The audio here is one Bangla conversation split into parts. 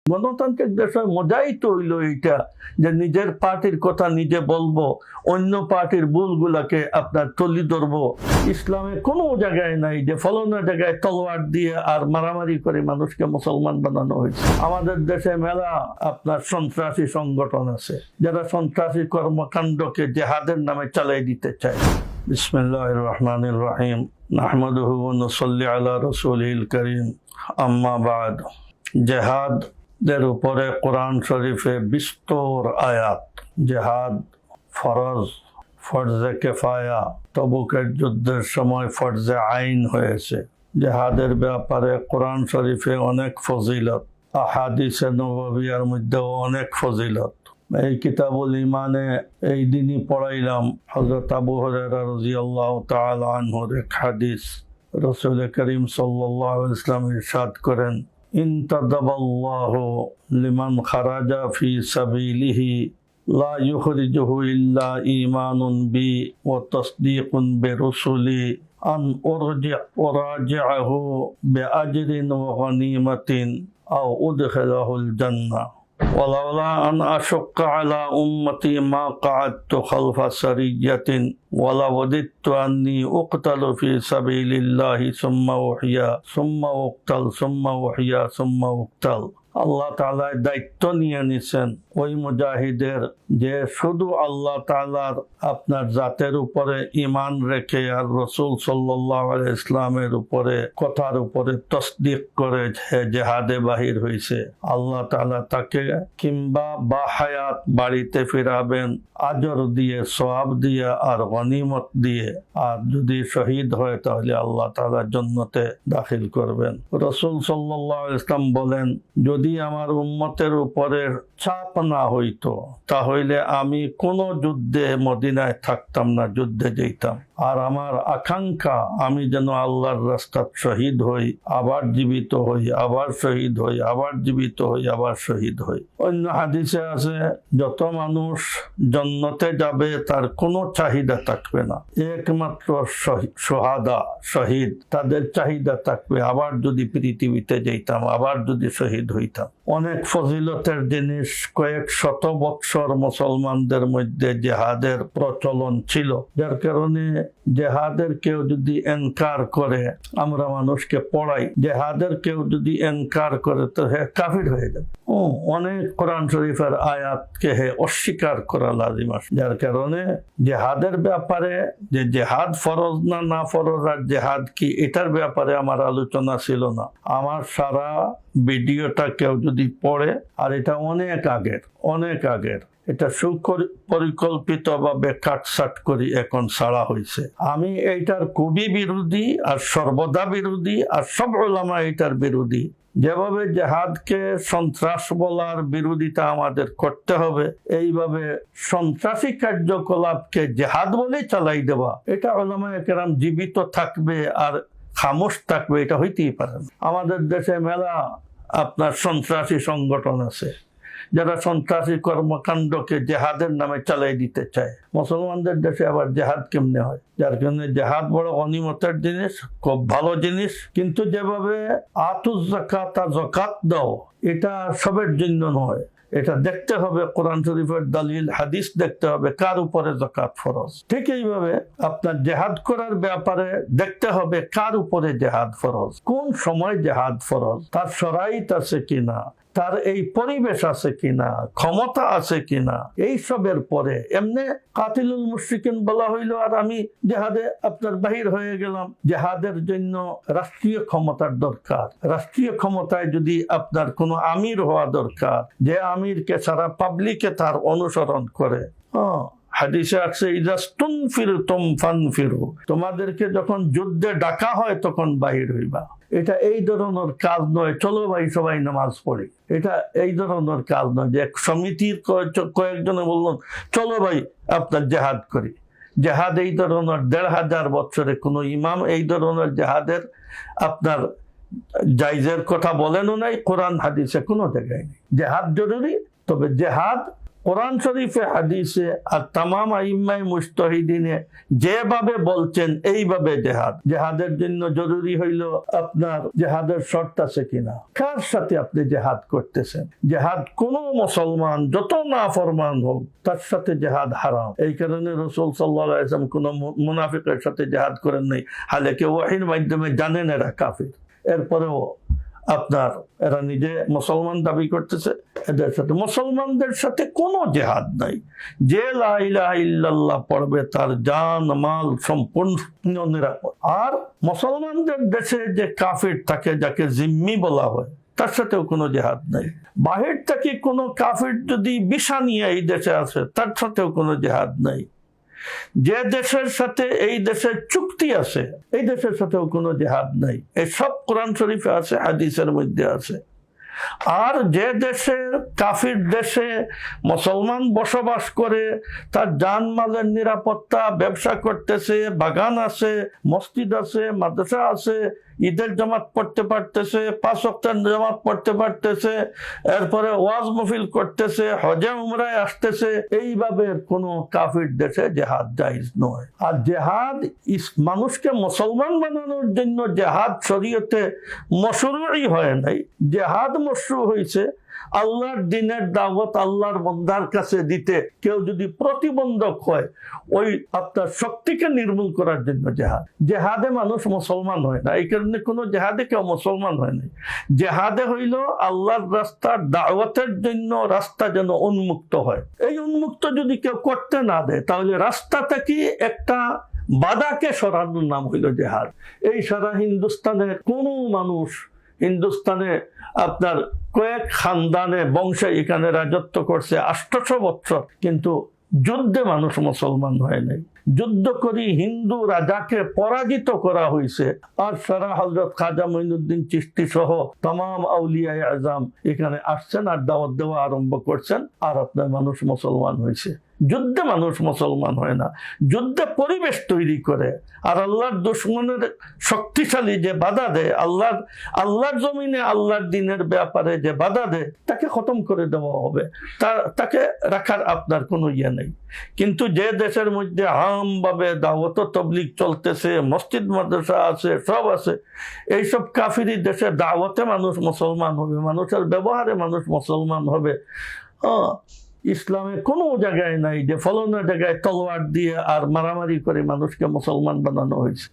গণতান্ত্রিক দেশে মজাই তো হইল এইটা যে নিজের পার্টির কথা নিজে বলবো, অন্য পার্টির ভুলগুলাকে আপনার তুলি ধরবো। ইসলামে কোনো জায়গায় নাই যে ফলানো জায়গায় তলোয়ার দিয়ে আর মারামারি করে মানুষকে মুসলমান বানানো হয়েছে। আমাদের দেশে মেলা আপনার সন্ত্রাসী সংগঠন আছে যারা সন্ত্রাসী কর্মকাণ্ডকে জেহাদের নামে চালাই দিতে চায়। বিসমিল্লাহির রহমানির রহিম, নাহমাদুহু ওয়া নুসাল্লি আলা রাসূলিল কারীম, আম্মা বাদ। জেহাদের উপরে কোরআন শরীফে বিস্তর আয়াত। জেহাদ ফরজ, ফরজে কেফায়া, তবুকের যুদ্ধের সময় ফরজে আইন হয়েছে। জেহাদের ব্যাপারে কোরআন শরীফে অনেক ফজিলত, আহাদিসে নববিয়ার মধ্যেও অনেক ফজিলত। এই কিতাবুল ইমানে এই দিনই পড়াইলাম হযরত আবু হুরায়রা রাদিয়াল্লাহু তাআলা আনহুর এক হাদিস। রাসূল করিম সাল্লাল্লাহু আলাইহি ওয়াসাল্লাম ইরশাদ করেন, ইনতাদাবাল্লাহু লিমান খারাজা ফি সাবিলিহি লা ইউখরিজুহু ইল্লা ঈমানুন বি ওয়া তাসদীকুন বিরুসুলি আন উরাজি'হু বিআজরিন ওয়া গনিমাতিন আও উদখিলাহুল জান্নাহ ওয়ালাউলা আন আশক্কা আলা উম্মতি মা কা'আদতু খালফা সারিয়াতিন ওয়ালা ওয়াদিততু আন্নী উকতালু ফি সাবিলিল্লাহি সুম্মা উহইয়া সুম্মা উকতাল সুম্মা উহইয়া সুম্মা উকতাল। আল্লাহ তাআলা দায়িত্ব নিয়ে নিছেন ওই মুজাহিদের যে শুধু আল্লাহ তাআলার আপনার জাতের উপরে ঈমান রেখে আর রাসূল সাল্লাল্লাহু আলাইহি ইসলামের উপরে কথার উপরে তাসদীক করে জিহাদে বাহির হয়েছে, আল্লাহ তাআলা তাকে কিংবা বা হায়াত বাড়িতে ফিরাবেন আজর দিয়ে, সওয়াব দিয়ে আর গনিমত দিয়ে। আর যদি শহীদ হয় তাহলে আল্লাহ তাআলা জান্নাতে দাখিল করবেন। রাসূল সাল্লাল্লাহু আলাইহি ইসলাম বলেন, যদি আমার উম্মতের উপরে চাপ না হইতো তাহলে আমি কোন যুদ্ধে মদিনায় থাকতাম না, যুদ্ধে যেতাম। আর আমার আকাঙ্ক্ষা আমি যেন আল্লাহর রাস্তায় শহীদ হই, আবার জীবিত হই, আবার শহীদ হই, আবার জীবিত হই, আবার শহীদ হই। অন্য হাদিসে আছে, যত মানুষ জান্নাতে যাবে তার কোনো চাহিদা থাকবে না, একমাত্র শুহাদা শহীদ তাদের চাহিদা থাকবে আবার যদি পৃথিবীতে যেতাম, আবার যদি শহীদ হইতাম। অনেক ফজিলতের জিনিস। কয়েক শত বৎসর মুসলমানদের মধ্যে জেহাদের প্রচলন ছিল, যার কারণে জেহাদের কেউ যদি এনকার করে, আমরা মানুষকে পড়াই, জেহাদের কেউ যদি এনকার করে তো হে কাফির হয়ে যাবে। অনেক কোরআন শরীফের আয়াতকে হে অস্বীকার করা লাজিম আছে। যার কারণে জেহাদের ব্যাপারে যে জেহাদ ফরজ না না ফরজ আর জেহাদ কি এটার ব্যাপারে আমার আলোচনা ছিল না। আমার সারা ভিডিওটা কেউ যদি পড়ে, আর এটা অনেক আগের এটা সুপরিকল্পিত ভাবে কাটসাট করি এখন ছাড়া হয়েছে। আমি এইটার খুবই বিরোধী আর সর্বদা বিরোধী, আর সব উলামা এটার বিরোধী। যেভাবে জেহাদকে সন্ত্রাস বলার বিরোধিতা আমাদের করতে হবে, এইভাবে সন্ত্রাসী কার্যকলাপকে জেহাদ বলে চালাই দেওয়া, এটা উলামায়ে কেরাম জীবিত থাকবে আর খামোশ থাকবে, এটা হইতেই পারে না। আমাদের দেশে মেলা আপনার সন্ত্রাসী সংগঠন আছে যারা সন্ত্রাসী কর্মকাণ্ডকে জেহাদের নামে চালাই দিতে চায়। মুসলমানদের দেশে আবার জেহাদ কেমনে হয়? যার কারণে জেহাদ বড় গনিমতের জিনিস, খুব ভালো জিনিস, কিন্তু যেভাবে আতুজ যাকাত যাকাত দাও, এটা সবের জন্য নয়। এটা দেখতে হবে কোরআন শরীফের দলিল, হাদিস দেখতে হবে কার উপরে যাকাত ফরজ। ঠিক এইভাবে আপনার জেহাদ করার ব্যাপারে দেখতে হবে কার উপরে জেহাদ ফরজ, কোন সময় জেহাদ ফরজ, তার শরাইত আছে কিনা, তার এই পরিবেশ আছে কিনা, ক্ষমতা আছে কিনা। এই সবের পরে এমনি কাতিলুল মুশরিকিন বলা হইলো আর আমি জেহাদে আপনার বাহির হয়ে গেলাম। জেহাদের জন্য রাষ্ট্রীয় ক্ষমতার দরকার। রাষ্ট্রীয় ক্ষমতায় যদি আপনার কোনো আমির হওয়া দরকার, যে আমিরকে সারা পাবলিকে তার অনুসরণ করে। হাদিসে আছে, ইযাস্তুনফিরতুম ফানফিরু, তোমাদেরকে যখন যুদ্ধে ডাকা হয় তখন বাহির হইবা। এটা এই ধরনের কাজ নয় চলো ভাই সবাই নামাজ পড়ি, এটা এই ধরনের কাজ নয় যে এক সমিতির কয়েকজনে বললেন চলো ভাই আপনার জেহাদ করি। জেহাদ এই ধরনের ১৫০০ বছরে কোনো ইমাম এই ধরনের জেহাদের আপনার জায়েজের কথা বলেনও নাই, কোরআন হাদিসে কোনো জায়গায় নেই। জেহাদ জরুরি, তবে জেহাদ কোরআন শরীফে হাদিসে আর তামাম আইম্মায়ে মুজতাহিদিনে যেভাবে বলছেন এইভাবে জেহাদের জন্য জরুরি হইল আপনার জেহাদের শর্ত আছে কিনা, কার সাথে আপনি জেহাদ করতেছেন। জেহাদ কোন মুসলমান যত নাফরমান হোক তার সাথে জেহাদ হারাম। এই কারণে রাসূল সাল্লাল্লাহু আলাইহি ওয়াসাল্লাম কোন মুনাফিকের সাথে জেহাদ করেন নাই, হালাকি ওয়াহির মাধ্যমে জানেন এরা কাফির। এরপরেও আপনার এরা নিজে মুসলমান দাবি করতেছে, এদের সাথে মুসলমানদের সাথে কোনো জেহাদ নাই। যে লা ইলাহা ইল্লাল্লাহ পড়বে তার জান মাল সম্পূর্ণ নিরাপদ। আর মুসলমানদের দেশে যে কাফির থাকে, যাকে জিম্মি বলা হয়, তার সাথেও কোনো জেহাদ নাই। বাহির থেকে কোনো কাফির যদি ভিসা নিয়ে এই দেশে আসে, তার সাথেও কোনো জেহাদ নাই। যে দেশের সাথে এই দেশের চুক্তি আছে, এই দেশের সাথেও কোনো জেহাদ নাই। এই সব কোরআন শরীফে আছে, হাদিসের মধ্যে আছে। আর যে দেশে কাফির দেশে মুসলমান বসবাস করে, তার জানমালের নিরাপত্তা, ব্যবসা করতেছে, বাগান আছে, মসজিদ আছে, মাদ্রাসা আছে, ঈদের জামাত পড়তে পারতেছে, 5 ওয়াক্তের জামাত পড়তে পারতেছে, এরপরে ওয়াজ মাহফিল করতেছে, হজে উমরায় আসতেছে, এইভাবে কোনো কাফির দেশে জেহাদ জায়েজ নয়। আর জেহাদ মানুষকে মুসলমান বানানোর জন্য জেহাদ শরীয়তে মশরুই হয় নাই। জেহাদ মশরু হয়েছে আল্লাহর দ্বীনের দাওয়াত আল্লাহর বান্দার কাছে দিতে কেউ যদি প্রতিবন্ধক হয়, ওই আপনার শক্তিকে নির্মূল করার জন্য জেহাদ। জেহাদে মানুষ মুসলমান হয় না, এই কারণে কোনো জেহাদে কেউ মুসলমান হয় নাই। জেহাদে হইল আল্লাহর রাস্তার দাওয়াতের জন্য রাস্তা যেন উন্মুক্ত হয়। এই উন্মুক্ত যদি কেউ করতে না দেয়, তাহলে রাস্তা থেকে একটা বাধাকে সরানোর নাম হইল জেহাদ। এই সারা হিন্দুস্তানের কোনো মানুষ, হিন্দুস্তানে আপনার কয়েক খানদানে বংশে এখানে রাজত্ব করছে 800 বছর, কিন্তু যুদ্ধে মানুষ মুসলমান হয় নাই। যুদ্ধ করি হিন্দু রাজাকে পরাজিত করা হয়েছে। আর সারা হযরত খাজা মঈনুদ্দিন চিশতি সহ तमाम আউলিয়ায়ে আজম এখানে আসছেন আর দাওয়াত দেওয়া আরম্ভ করছেন, আর আপনার মানুষ মুসলমান হয়েছে। যুদ্ধে মানুষ মুসলমান হয় না, যুদ্ধে পরিবেশ তৈরি করে। আর আল্লাহর দুশমনের শক্তিশালী যে বাধা দেয়, আল্লাহর জমিনে আল্লাহর দ্বীনের ব্যাপারে যে বাধা দেয়, তাকে খতম করে দেওয়া হবে, তাকে রাখার আপনার কোনো ইয়ে নেই। কিন্তু যে দেশের মধ্যে আমভাবে দাওয়াত তবলিগ চলতেছে, মসজিদ মাদ্রাসা আছে, সব আছে, এইসব কাফিরি দেশে দাওয়াতে মানুষ মুসলমান হবে, মানুষের ব্যবহারে মানুষ মুসলমান হবে। ইসলামে কোনো জায়গায় নাই যে ফলানা জায়গায় তলোয়ার দিয়ে আর মারামারি করে মানুষকে মুসলমান বানানো হয়েছে।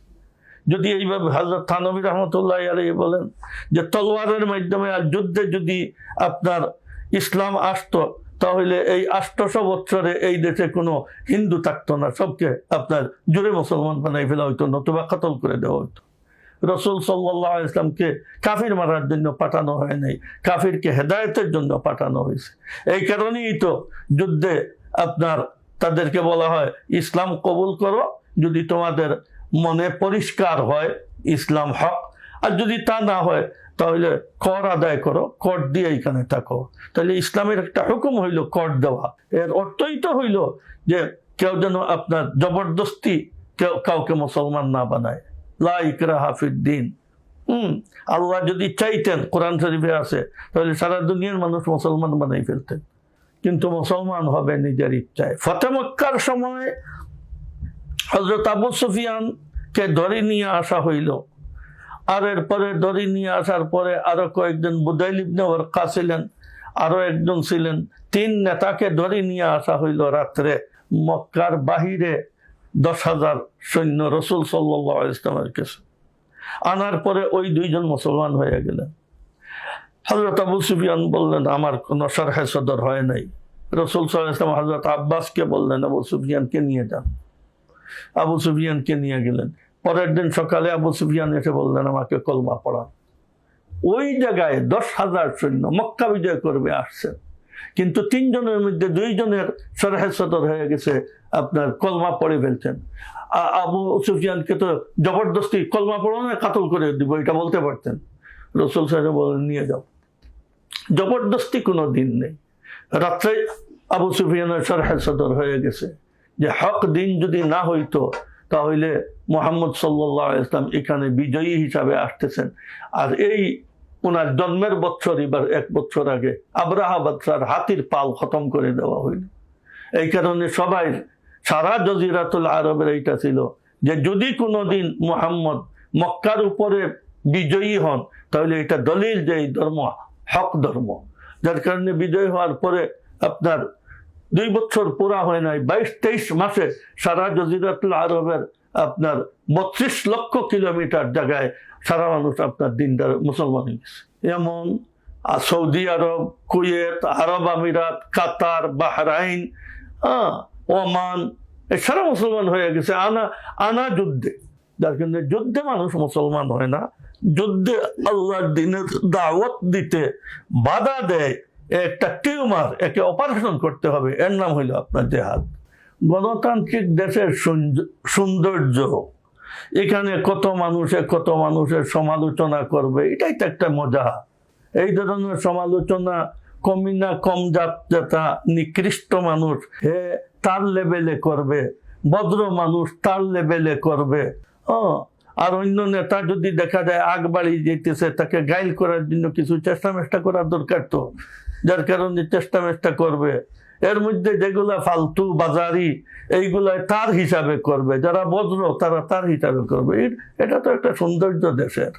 যদি এইভাবে হযরত থানভী রহমতুল্লাহ আলাইহি বলেন যে তলোয়ারের মাধ্যমে আর যুদ্ধে যদি আপনার ইসলাম আসতো, তাহলে এই 800 বছরে এই দেশে কোনো হিন্দু থাকতো না, সবকে আপনার জোরে মুসলমান বানাই ফেলা হইতো, নতুবা কতল করে দেওয়া হইতো। রাসূল সাল্লাল্লাহু আলাইহি ওয়াসাল্লামকে কাফির মারার জন্য পাঠানো হয় নাই, কাফিরকে হেদায়েতের জন্য পাঠানো হয়েছে। এই কারণেই তো যুদ্ধে আপনার তাদেরকে বলা হয় ইসলাম কবুল করো, যদি তোমাদের মনে পরিষ্কার হয় ইসলাম হক, আর যদি তা না হয় তাহলে কর আদায় করো, কর দিয়ে এখানে থাকো। তাহলে ইসলামের একটা হুকুম হইল কর দেওয়া। এর অর্থই তো হইল যে কেউ যেন আপনার জবরদস্তি কাউকে মুসলমান না বানায়। লা ইকরাহা ফিদ্দিন। আল্লাহ যদি চাইতেন, কোরআন শরীফে আছে, তাহলে সারা দুনিয়ার মানুষ মুসলমান বানাই ফেলতেন, কিন্তু মুসলমান হবে নিজের ইচ্ছায়। ফতে মক্কার সময় হযরত আবু সুফিয়ানকে ধরে নিয়ে আসা হইল, আর এরপরে ধরে নিয়ে আসার পরে আরো কয়েকজন, বুদাইল ইবনে ওয়ারকা ছিলেন, আরো একজন ছিলেন, 3 নেতাকে ধরে নিয়ে আসা হইল রাত্রে মক্কার বাহিরে 10,000 সৈন্য রাসূল সাল্লাল্লাহু আলাইহি ওয়াসাল্লামের কাছে আনার পরে ওই 2 জন মুসলমান হয়ে গেলেন। হযরত আবু সুফিয়ান বললেন আমার কোনো শরহে সদর হয় নাই। রাসূল সাল্লাল্লাহু আলাইহি ওয়াসাল্লাম হযরত আব্বাসকে বললেন আবু সুফিয়ানকে নিয়ে যান। আবু সুফিয়ানকে নিয়ে গেলেন। পরের দিন সকালে আবু সুফিয়ান এসে বললেন আমাকে কলমা পড়ান। ওই জায়গায় 10,000 সৈন্য মক্কা বিজয় করবে আসছেন, কিন্তু 3 জনের মধ্যে 2 জনের শরহে সদর হয়ে গেছে, আপনার কলমা পড়ে ফেলছেন। আবু সুফিয়ানকে তো জবরদস্তি কলমা পড়ো না, কাতল করে দিব, এটা বলতে পারতেন। রাসূল সাহেব বলেন নিয়ে যাও। জবরদস্তি কোনো দিন নেই। রাত্রে আবু সুফিয়ানের শরহে সদর হয়ে গেছে যে হক দিন যদি না হইতো, তাহলে মুহাম্মদ সাল্লাল্লাহু আলাইহি ওয়াসাল্লাম এখানে বিজয়ী হিসাবে আসতেছেন, আর এই ওনার জন্মের বছর এবার 1 বছর আগে আব্রাহা বাদশার হাতির পাল খতম করে দেওয়া হইল। এই কারণে সবাই সারা জজিরাতুল আরবের এইটা ছিল যে যদি কোনোদিন মুহাম্মদ মক্কার উপরে বিজয়ী হন তাহলে এটা দলিল যে এই ধর্ম হক ধর্ম। যার কারণে বিজয় হওয়ার পরে আপনার 2 বছর পুরা হয় নাই, 22-23 মাসে সারা জজিরাতুল আরবের আপনার 32 লক্ষ কিলোমিটার জায়গায় সারা মানুষ আপনার দিনদার মুসলমান হয়ে গেছে। যেমন সৌদি আরব, কুয়েত, আরব আমিরাত, কাতার, বাহরাইন, ওমান, সারা মুসলমান হয়ে গেছে আনা যুদ্ধে। যার কারণে যুদ্ধে মানুষ মুসলমান হয় না, যুদ্ধে আল্লাহর দিনের দাওয়াত দিতে বাধা দেয় একটা টিউমার, একে অপারেশন করতে হবে, এর নাম হইল আপনার জেহাদ। গণতান্ত্রিক দেশের সৌন্দর্য, এখানে কত মানুষের সমালোচনা করবে, এটাই তো একটা মজা। এই ধরনের সমালোচনা কমিনা কম জাতা নিকৃষ্ট মানুষ হে তার লেভেলে করবে, ভদ্র মানুষ তার লেভেলে করবে। আর অন্য নেতা যদি দেখা যায় আগ বাড়ি যেতেছে, তাকে গাইল করার জন্য কিছু চেষ্টা করার দরকার তো, যার কারণে চেষ্টা করবে। এর মধ্যে যেগুলা ফালতু বাজারি এইগুলা তার হিসাবে করবে, যারা ভদ্র তারা তার হিসাবে করবে। এটা তো একটা সৌন্দর্য দেশের।